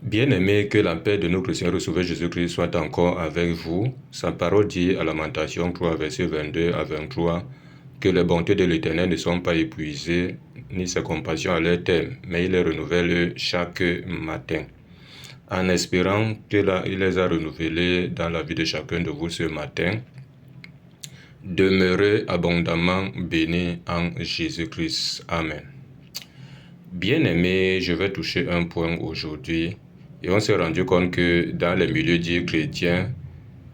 Bien-aimés, que la paix de notre Seigneur et Sauveur Jésus-Christ soit encore avec vous. Sa parole dit à Lamentation 3, versets 22 à 23, que les bontés de l'Éternel ne sont pas épuisées, ni ses compassions à leur terme, mais il les renouvelle chaque matin. En espérant qu'il les a renouvelés dans la vie de chacun de vous ce matin, demeurez abondamment bénis en Jésus-Christ. Amen. Bien-aimés, je vais toucher un point aujourd'hui. Et on s'est rendu compte que dans les milieux dits chrétiens,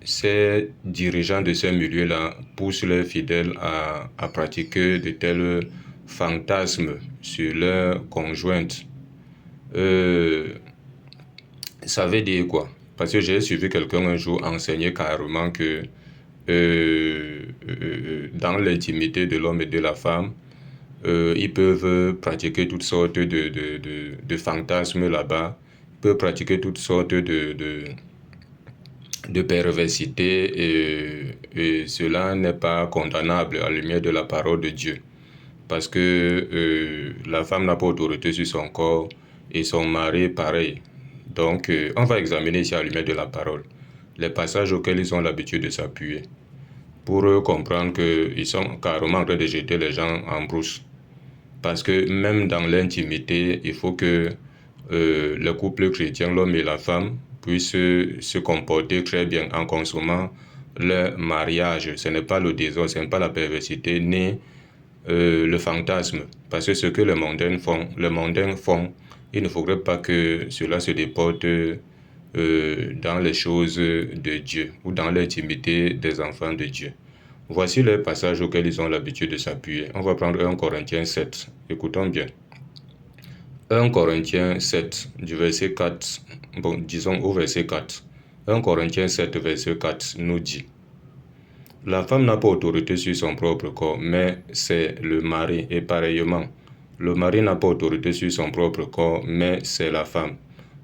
ces dirigeants de ces milieux-là poussent leurs fidèles à pratiquer de tels fantasmes sur leur conjointe. Ça veut dire quoi? Parce que j'ai suivi quelqu'un un jour enseigner carrément que dans l'intimité de l'homme et de la femme, ils peuvent pratiquer toutes sortes de fantasmes là-bas. Ils peuvent pratiquer toutes sortes de perversité et cela n'est pas condamnable à la lumière de la parole de Dieu. Parce que la femme n'a pas autorité sur son corps et son mari pareil. Donc, on va examiner ici à la lumière de la parole les passages auxquels ils ont l'habitude de s'appuyer pour comprendre qu'ils sont carrément en train de jeter les gens en brousse. Parce que même dans l'intimité, il faut que le couple chrétien, l'homme et la femme, puissent se comporter très bien en consommant leur mariage. Ce n'est pas le désordre, ce n'est pas la perversité, ni le fantasme. Parce que ce que les mondains font, il ne faudrait pas que cela se déporte dans les choses de Dieu ou dans l'intimité des enfants de Dieu. Voici les passages auxquels ils ont l'habitude de s'appuyer. On va prendre 1 Corinthiens 7. Écoutons bien. 1 Corinthiens 7, du verset 4, disons au verset 4. 1 Corinthiens 7, verset 4 nous dit: la femme n'a pas autorité sur son propre corps, mais c'est le mari. Et pareillement, le mari n'a pas autorité sur son propre corps, mais c'est la femme.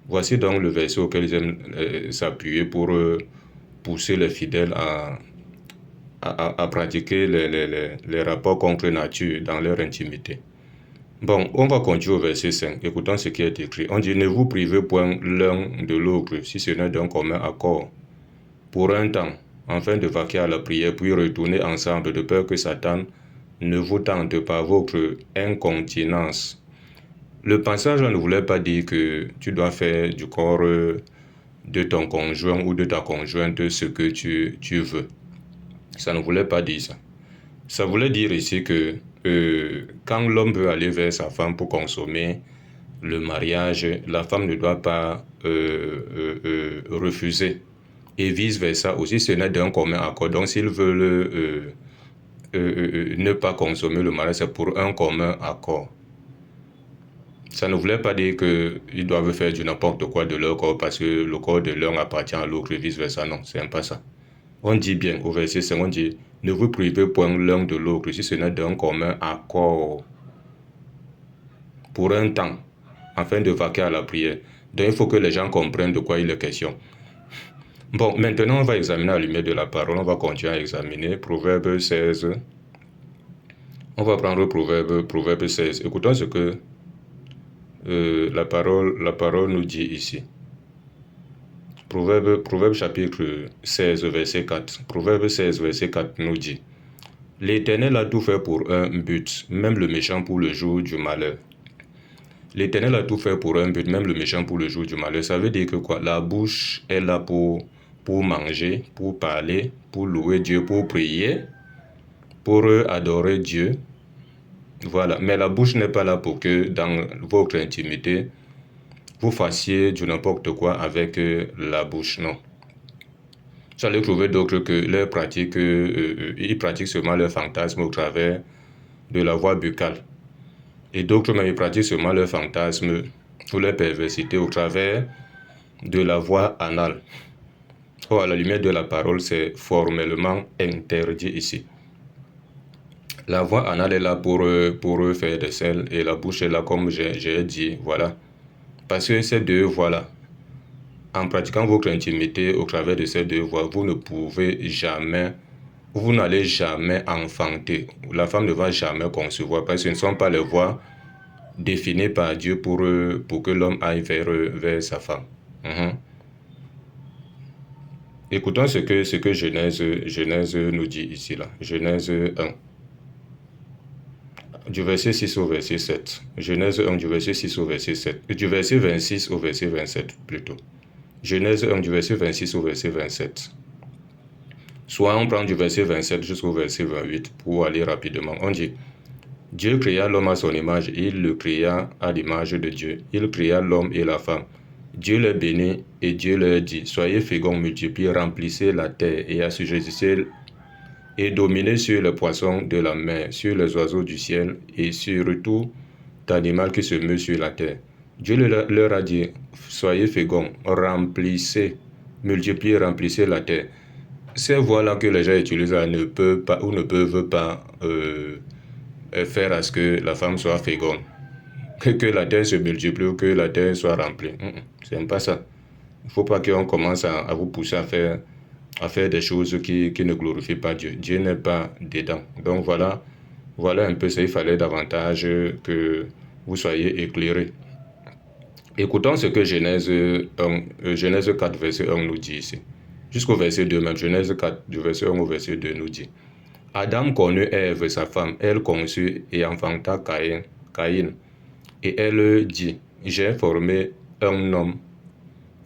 Voici donc le verset auquel ils aiment s'appuyer pour pousser les fidèles à pratiquer les rapports contre nature dans leur intimité. Bon, on va continuer au verset 5. Écoutons ce qui est écrit. On dit: ne vous privez point l'un de l'autre, si ce n'est d'un commun accord, pour un temps, afin de vaquer à la prière, puis retourner ensemble, de peur que Satan ne vous tente par votre incontinence. Le passage ne voulait pas dire que tu dois faire du corps de ton conjoint ou de ta conjointe ce que tu veux. Ça ne voulait pas dire ça. Ça voulait dire ici que quand l'homme veut aller vers sa femme pour consommer le mariage, la femme ne doit pas refuser. Et vice-versa aussi, ce n'est d'un commun accord. Donc s'ils veulent ne pas consommer le mariage, c'est pour un commun accord. Ça ne voulait pas dire qu'ils doivent faire du n'importe quoi de leur corps parce que le corps de l'un appartient à l'autre et vice-versa. Non, c'est pas ça. On dit bien au verset 5, on dit: ne vous privez point l'un de l'autre, si ce n'est d'un commun accord, pour un temps, afin de vaquer à la prière. Donc il faut que les gens comprennent de quoi il est question. Bon, maintenant on va examiner à la lumière de la parole, on va continuer à examiner Proverbe 16. On va prendre Proverbe 16. Écoutons ce que la parole nous dit ici. Proverbe chapitre 16, verset 4. Proverbe 16, verset 4 nous dit: l'Éternel a tout fait pour un but, même le méchant pour le jour du malheur. L'Éternel a tout fait pour un but, même le méchant pour le jour du malheur. Ça veut dire que quoi? La bouche est là pour manger, pour parler, pour louer Dieu, pour prier, pour adorer Dieu. Voilà. Mais la bouche n'est pas là pour que dans votre intimité, vous fassiez du n'importe quoi avec la bouche, non. Vous allez trouver d'autres que leur pratique, ils pratiquent seulement leur fantasme au travers de la voie buccale. Et d'autres même, ils pratiquent seulement leur fantasme ou leur perversité au travers de la voie anale. Or, à la lumière de la parole, c'est formellement interdit ici. La voie anale est là pour faire des selles et la bouche est là, comme j'ai dit, voilà. Parce que ces deux voies-là, en pratiquant votre intimité au travers de ces deux voies, vous ne pouvez jamais, vous n'allez jamais enfanter. La femme ne va jamais concevoir parce que ce ne sont pas les voies définies par Dieu pour que l'homme aille vers sa femme. Mhm. Écoutons ce que Genèse nous dit ici, là. Genèse 1, du verset 6 au verset 7. Genèse 1, du verset 6 au verset 7. Du verset 26 au verset 27, plutôt. Genèse 1, du verset 26 au verset 27. Soit on prend du verset 27 jusqu'au verset 28 pour aller rapidement. On dit, Dieu créa l'homme à son image, il le créa à l'image de Dieu. Il créa l'homme et la femme. Dieu les bénit et Dieu leur dit, soyez féconds, multipliez, remplissez la terre et assujettissez et dominez sur les poissons de la mer, sur les oiseaux du ciel et sur tout animal qui se meut sur la terre. Dieu leur a dit, soyez féconds, remplissez, multipliez, remplissez la terre. Ces voies-là que les gens utilisent ne peuvent pas ou ne peuvent pas faire à ce que la femme soit féconde, que la terre se multiplie ou que la terre soit remplie. C'est pas ça. Il ne faut pas qu'on commence à vous pousser à faire des choses qui ne glorifient pas Dieu. Dieu n'est pas dedans. Donc voilà un peu ça. Il fallait davantage que vous soyez éclairés. Écoutons ce que Genèse 4, verset 1 nous dit ici. Jusqu'au verset 2 même. Genèse 4, du verset 1 au verset 2 nous dit. Adam connut Ève, sa femme. Elle conçut et enfanta Caïn. Et elle dit, j'ai formé un homme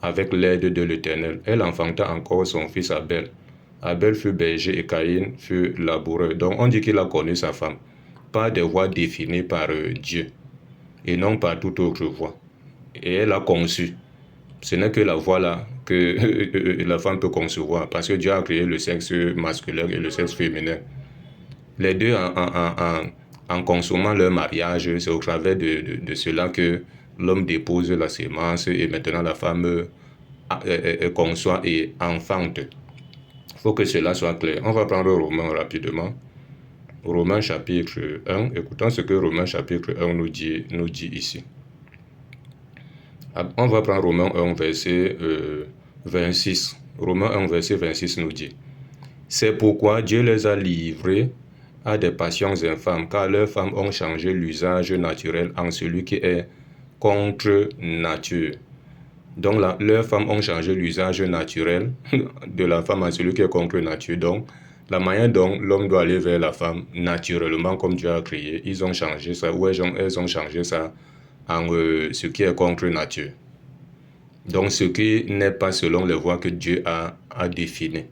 avec l'aide de l'Éternel. Elle enfanta encore son fils Abel. Abel fut berger et Caïn fut laboureur. Donc on dit qu'il a connu sa femme par des voies définies par Dieu et non par toute autre voie. Et elle a conçu. Ce n'est que la voie là que la femme peut concevoir parce que Dieu a créé le sexe masculin et le sexe féminin. Les deux en consommant leur mariage, c'est au travers de cela que l'homme dépose la sémence et maintenant la femme conçoit et enfante. Il faut que cela soit clair. On va prendre Romains rapidement. Romains chapitre 1. Écoutons ce que Romains chapitre 1 nous dit ici. On va prendre Romains 1 verset 26. Romains 1 verset 26 nous dit. C'est pourquoi Dieu les a livrés à des passions infâmes, car leurs femmes ont changé l'usage naturel en celui qui est contre nature. Donc leurs femmes ont changé l'usage naturel de la femme en celui qui est contre nature. Donc la manière dont l'homme doit aller vers la femme naturellement comme Dieu a créé, ils ont changé ça, ou elles ont changé ça en ce qui est contre nature. Donc ce qui n'est pas selon les voies que Dieu a définies.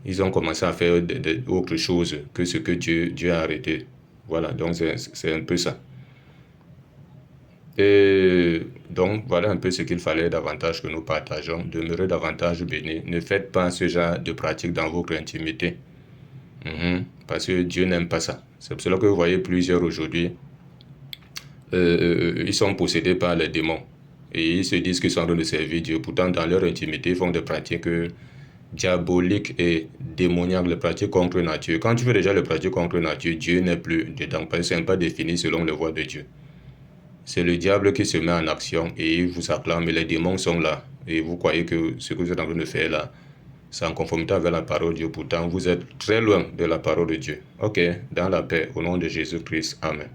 Ils ont commencé à faire autre chose que ce que Dieu a arrêté. Voilà, donc c'est un peu ça. Et donc, voilà un peu ce qu'il fallait davantage que nous partageons. Demeurez davantage bénis. Ne faites pas ce genre de pratique dans votre intimité. Parce que Dieu n'aime pas ça. C'est pour cela que vous voyez plusieurs aujourd'hui, ils sont possédés par les démons. Et ils se disent qu'ils sont en train de servir Dieu. Pourtant, dans leur intimité, ils font des pratiques diaboliques et démoniaques, les pratiques contre nature. Quand tu fais déjà les pratiques contre nature, Dieu n'est plus dedans. Parce que ce n'est pas défini selon les voies de Dieu. C'est le diable qui se met en action et il vous acclame. Mais les démons sont là. Et vous croyez que ce que vous êtes en train de faire là, c'est en conformité avec la parole de Dieu. Pourtant, vous êtes très loin de la parole de Dieu. Ok, dans la paix, au nom de Jésus-Christ. Amen.